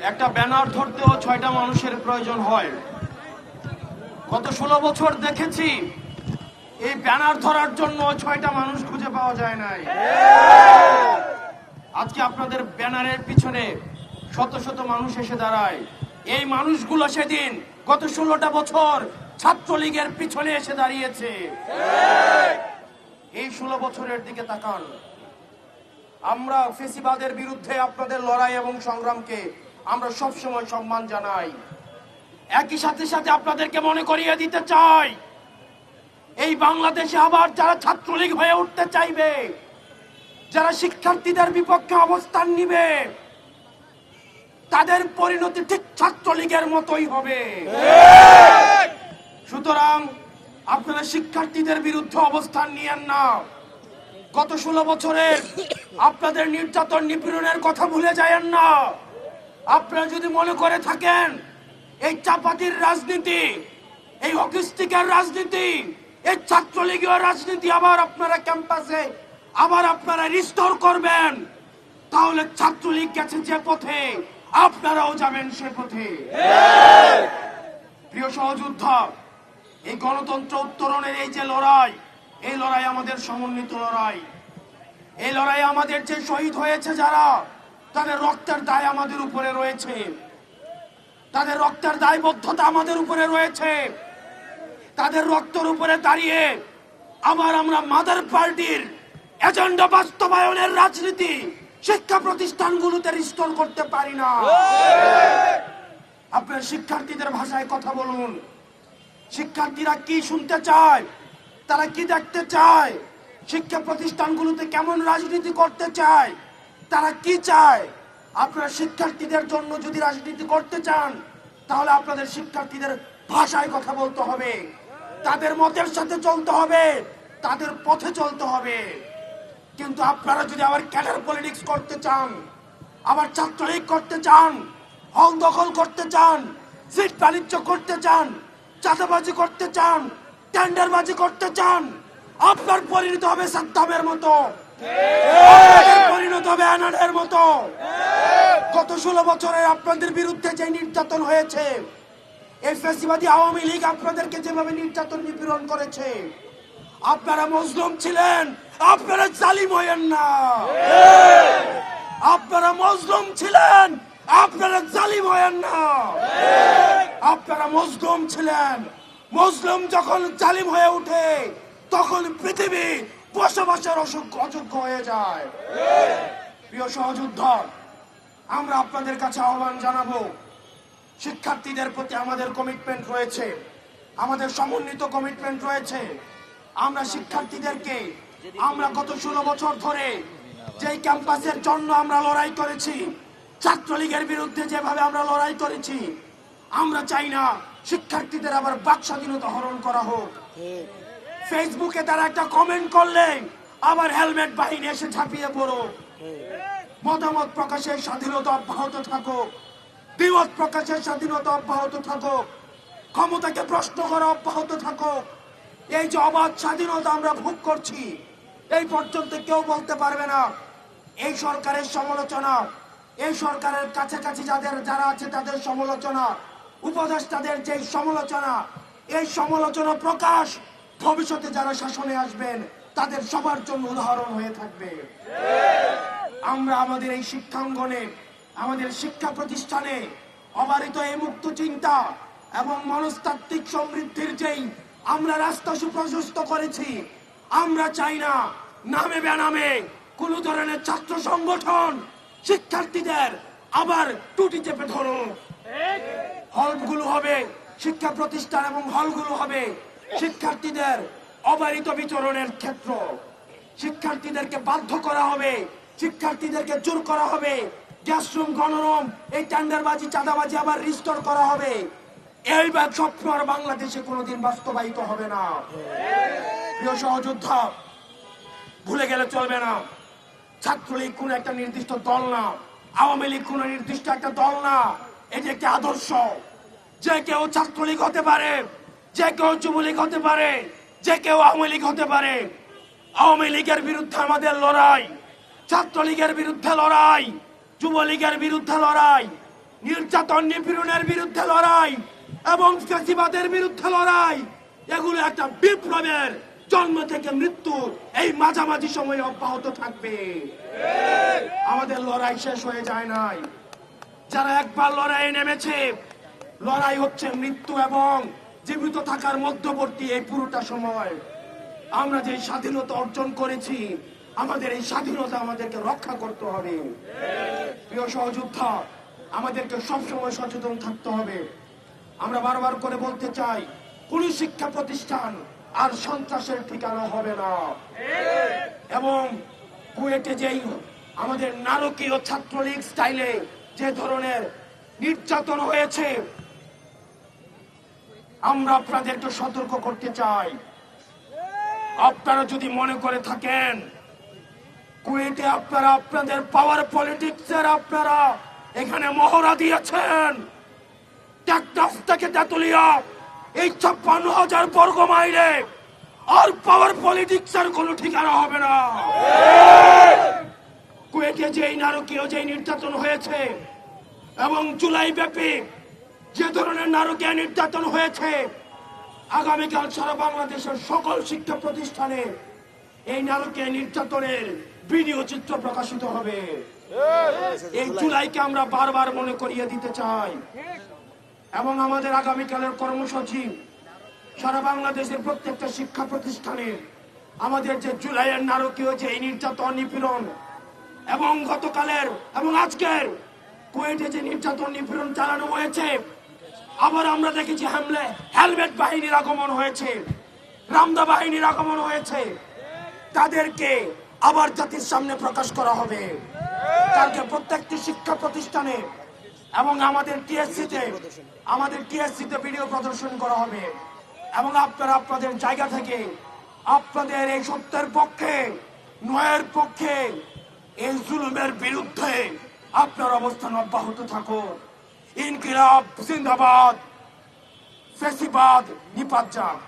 একটা ব্যানার ধরতেও 6টা মানুষের প্রয়োজন হয়। গত 16 বছর দেখেছি এই ব্যানার ধরার জন্য 6টা মানুষ খুঁজে পাওয়া যায় নাই। আজকে আপনাদের ব্যানারের পিছনে শত শত মানুষ এসে দাঁড়ায়। এই মানুষগুলো সেদিন গত 16টা বছর ছাত্রলীগের পিছনে এসে দাঁড়িয়েছে। এই 16 বছরের দিকে তাকান। আমরা ফেসিবাদের বিরুদ্ধে আপনাদের লড়াই এবং সংগ্রামকে আমরা সবসময় সম্মান জানাই। একই সাথে সাথে আপনাদেরকে মনে করিয়ে দিতে চাই, এই বাংলাদেশে আবার যারা ছাত্রলীগ হয়ে উঠতে চাইবে, যারা শিক্ষার্থীদের বিপক্ষে অবস্থান নিবে, তাদের পরিণতি ঠিক ছাত্রলীগের মতোই হবে। সুতরাং আপনারা শিক্ষার্থীদের বিরুদ্ধে অবস্থান নিয়েন না। গত 16 বছরের আপনাদের নির্যাতন নিপীড়নের কথা ভুলে যায়েন না। আপনারা যদি মনে করে থাকেন এই চাপাতির রাজনীতি, এই হকিস্টিকের রাজনীতি, এই ছাত্রলীগীয় রাজনীতি আবার আপনারা ক্যাম্পাসে আবার আপনারা রিস্টোর করবেন, তাহলে ছাত্রলীগ গেছে যে পথে আপনারাও যাবেন সে পথে। প্রিয় সহযোদ্ধা, এই গণতন্ত্র উত্তরণের এই যে লড়াই, এই লড়াই আমাদের সমন্বিত লড়াই। এই লড়াই আমাদের যে শহীদ হয়েছে যারা, তাদের রক্তের দায় আমাদের উপরে রয়েছে, তাদের রক্তের দায়বদ্ধতা আমাদের উপরে রয়েছে। তাদের রক্তের উপরে দাঁড়িয়ে আবার আমরা মাদার পার্টির এজেন্ডা বাস্তবায়নের রাজনীতি শিক্ষা প্রতিষ্ঠানগুলোতে রিস্টোর করতে পারি না। আপনার শিক্ষার্থীদের ভাষায় কথা বলুন। শিক্ষার্থীরা কি শুনতে চায়, তারা কি দেখতে চায়, শিক্ষা প্রতিষ্ঠানগুলোতে কেমন রাজনীতি করতে চায়, তারা কি চায়। আপনারা শিক্ষার্থীদের জন্য যদি রাজনীতি করতে চান, তাহলে আপনাদের শিক্ষার্থীদের ভাষায় কথা বলতে হবে, তাদের মতের সাথে চলতে হবে, তাদের পথে চলতে হবে। কিন্তু আপনারা যদি আবার ক্যাডার পলিটিক্স করতে চান, আবার ছাত্রলীগ করতে চান, হল দখল করতে চান, সিট বাণিজ্য করতে চান, চাঁদাবাজি করতে চান, টেন্ডারবাজি করতে চান, আপনার পরিণত হবে সাদ্দামের মতো, পরিণত হবে আনানের মতো। গত 16 বছরের আপনাদের বিরুদ্ধে যে নির্যাতন হয়েছে, এই ফ্যাসিবাদী আওয়ামী লীগ আপনাদেরকে যেভাবে নির্যাতন নিপীড়ন করেছে, আপনারা মজলুম ছিলেন, আপনারা জালিম হয়েন না। আপনারা মজলুম ছিলেন, আপনারা জালিম হয়েন না। আপনারা মজলুম ছিলেন। মজলুম যখন জালিম হয়ে ওঠে, তখন পৃথিবী বসবাসের অযোগ্য হয়ে যায়। প্রিয় সহযোদ্ধা, আমরা আপনাদের কাছে আহ্বান জানাবো, শিক্ষার্থীদের প্রতি আমাদের কমিটমেন্ট রয়েছে, আমাদের সমন্বিত কমিটমেন্ট রয়েছে। আমরা শিক্ষার্থীদেরকে, আমরা গত 16 বছর ধরে যেই ক্যাম্পাসের জন্য আমরা লড়াই করেছি, ছাত্রলীগের বিরুদ্ধে যেভাবে আমরা লড়াই করেছি, আমরা চাই না শিক্ষার্থীদের আবার বাক স্বাধীনতা হরণ করা হোক। ফেসবুকে তারা একটা কমেন্ট করলে আবার হেলমেট বাহিনী এসে ঝাঁপিয়ে পড়ো। মতামত প্রকাশের স্বাধীনতা অব্যাহত থাকুক, দ্বিমত প্রকাশের স্বাধীনতা অব্যাহত থাকুক, ক্ষমতাকে প্রশ্ন করা অব্যাহত থাকুক। এই যে অবাধ স্বাধীনতা আমরা ভোগ করছি, এই পর্যন্ত কেউ বলতে পারবে না এই সরকারের সমালোচনা, এই সরকারের কাছাকাছি যারা আছে তাদের সমালোচনা, উপদেষ্টাদের যে সমালোচনা, এই সমালোচনা প্রকাশ ভবিষ্যতে যারা শাসনে আসবেন তাদের সবার জন্য উদাহরণ হয়ে থাকবে। আমরা আমাদের এই শিক্ষাঙ্গনে, আমাদের শিক্ষা প্রতিষ্ঠানে অবারিত এই মুক্ত চিন্তা এবং মনস্তাত্ত্বিক সমৃদ্ধির যেই আমরা রাস্তা সুপ্রশস্ত করেছি, আমরা চাই না নামে বেনামে কোন ধরনের ছাত্র সংগঠন শিক্ষার্থীদের আবার টুটি চেপে ধরুক। হলগুলো হবে শিক্ষা প্রতিষ্ঠান এবং হলগুলো হবে শিক্ষার্থীদের অবারিত বিচরণের ক্ষেত্র। শিক্ষার্থীদেরকে বাধ্য করা হবে, শিক্ষার্থীদেরকে জোর করা হবে, গ্যাসরুম, গণরুম, এই টেন্ডারবাজি, চাঁদাবাজি আবার রিস্টোর করা হবে। এই স্বপ্ন আর বাংলাদেশে কোনোদিন বাস্তবায়িত হবে না। প্রিয় সহযোদ্ধা, ভুলে গেলে চলবে না, ছাত্রলীগ কোন একটা নির্দিষ্ট দল না, আওয়ামী লীগ কোন নির্দিষ্ট একটা দল না। এটি একটি আদর্শ। যে কেউ ছাত্রলীগ হতে পারে, যে কেউ যুবলীগ হতে পারে, যে কেউ আওয়ামী লীগ হতে পারে। আওয়ামী লীগের বিরুদ্ধে আমাদের লড়াই, ছাত্রলীগের বিরুদ্ধে লড়াই, যুবলীগের বিরুদ্ধে লড়াই, নির্যাতন নিপীড়নের বিরুদ্ধে লড়াই এবং ফ্যাসিবাদের বিরুদ্ধে লড়াই, এগুলো একটা বিপ্লবের জন্ম থেকে মৃত্যু এই মাঝামাঝি সময়ে অব্যাহত থাকবে। আমাদের লড়াই শেষ হয়ে যায় নাই। যারা একবার লড়াইয়ে নেমেছে, লড়াই হচ্ছে মৃত্যু এবং জীবিত থাকার মধ্যবর্তী এই পুরোটা সময়। আমরা যে স্বাধীনতা অর্জন করেছি, আমাদের এই স্বাধীনতা আমাদেরকে রক্ষা করতে হবে। প্রিয় সহযোদ্ধা, আমাদেরকে সবসময় সচেতন থাকতে হবে। আমরা বারবার করে বলতে চাই, কোন শিক্ষা প্রতিষ্ঠান আর সন্ত্রাসের ঠিকানা হবে না। এবং কুয়েটে যেই আমাদের নারকীয় ছাত্রলীগ স্টাইলে যে ধরনের নির্যাতন হয়েছে, আমরা আপনাদেরকে সতর্ক করতে চাই। আপনারা যদি মনে করে থাকেন কুয়েটে আপনারা আপনাদের পাওয়ার পলিটিক্সের আপনারা এখানে মহড়া দিয়েছেন, টেকনাফ থেকে তেতুলিয়া এই 56,000 বর্গ মাইলে আর পাওয়ার পলিটিক্সের কোনো ঠিকানা হবে না। কুয়েটে যেই নারকীয় যেই নির্যাতন হয়েছে এবং জুলাই ব্যাপী যে ধরনের নারকীয় নির্যাতন হয়েছে, আগামীকাল সারা বাংলাদেশের সকল শিক্ষা প্রতিষ্ঠানে এই নারকীয় নির্যাতনের ভিডিও চিত্র প্রকাশিত হবে। এই জুলাইকে আমরা বারবার মনে করিয়ে দিতে চাই। এবং আমাদের আগামীকালের কর্মসূচি সারা বাংলাদেশের প্রত্যেকটা শিক্ষা প্রতিষ্ঠানে আমাদের যে জুলাইয়ের নারকীয় যে নির্যাতন নিপীড়ন এবং গতকালের এবং আজকের কুয়েটে যে নির্যাতন নিপীড়ন চালানো হয়েছে, আবার আমরা দেখেছি হেলমেট বাহিনীর আগমন হয়েছে, রামদা বাহিনীর আগমন হয়েছে। তাদেরকে আবার জাতির সামনে প্রকাশ করা হবে। কালকে প্রত্যেকটি শিক্ষা প্রতিষ্ঠানে এবং আমাদের টিএসসিতে ভিডিও প্রদর্শন করা হবে। এবং আপনারা আপনাদের জায়গা থেকে আপনাদের এই সত্যের পক্ষে, ন্যায়ের পক্ষে, এই জুলুমের বিরুদ্ধে আপনার অবস্থান অব্যাহত থাকুন। ইনকিলাব জিন্দাবাদ, ফ্যাসিবাদ নিপাত যাক।